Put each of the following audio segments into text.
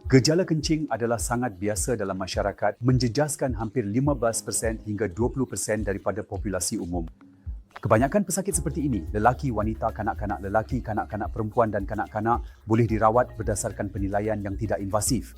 Gejala kencing adalah sangat biasa dalam masyarakat, menjejaskan hampir 15% hingga 20% daripada populasi umum. Kebanyakan pesakit seperti ini, lelaki, wanita, kanak-kanak lelaki, kanak-kanak perempuan dan kanak-kanak boleh dirawat berdasarkan penilaian yang tidak invasif.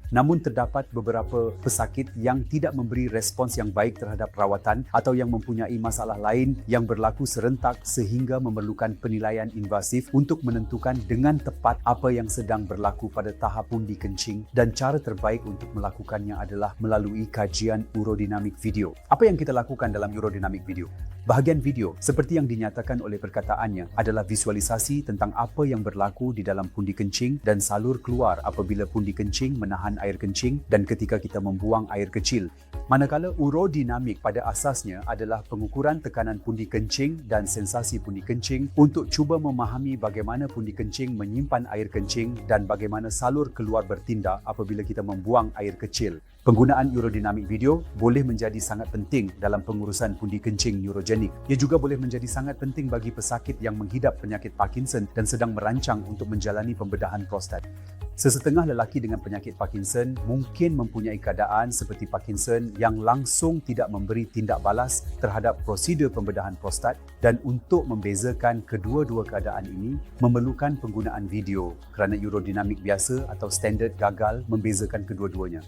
Namun terdapat beberapa pesakit yang tidak memberi respons yang baik terhadap rawatan atau yang mempunyai masalah lain yang berlaku serentak sehingga memerlukan penilaian invasif untuk menentukan dengan tepat apa yang sedang berlaku pada tahap pundi kencing, dan cara terbaik untuk melakukannya adalah melalui kajian urodinamik video. Apa yang kita lakukan dalam urodinamik video? Bahagian video, seperti yang dinyatakan oleh perkataannya, adalah visualisasi tentang apa yang berlaku di dalam pundi kencing dan salur keluar apabila pundi kencing menahan air kencing dan ketika kita membuang air kecil. Manakala urodinamik pada asasnya adalah pengukuran tekanan pundi kencing dan sensasi pundi kencing untuk cuba memahami bagaimana pundi kencing menyimpan air kencing dan bagaimana salur keluar bertindak apabila kita membuang air kecil. Penggunaan urodinamik video boleh menjadi sangat penting dalam pengurusan pundi kencing neurogenik. Ia juga boleh menjadi sangat penting bagi pesakit yang menghidap penyakit Parkinson dan sedang merancang untuk menjalani pembedahan prostat. Sesetengah lelaki dengan penyakit Parkinson mungkin mempunyai keadaan seperti Parkinson yang langsung tidak memberi tindak balas terhadap prosedur pembedahan prostat, dan untuk membezakan kedua-dua keadaan ini memerlukan penggunaan video kerana urodinamik biasa atau standard gagal membezakan kedua-duanya.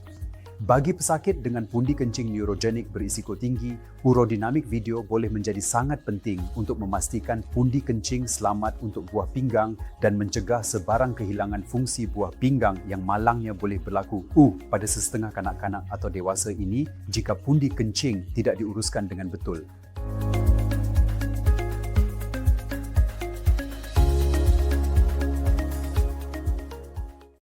Bagi pesakit dengan pundi kencing neurogenik berisiko tinggi, urodinamik video boleh menjadi sangat penting untuk memastikan pundi kencing selamat untuk buah pinggang dan mencegah sebarang kehilangan fungsi buah pinggang yang malangnya boleh berlaku pada sesetengah kanak-kanak atau dewasa ini jika pundi kencing tidak diuruskan dengan betul.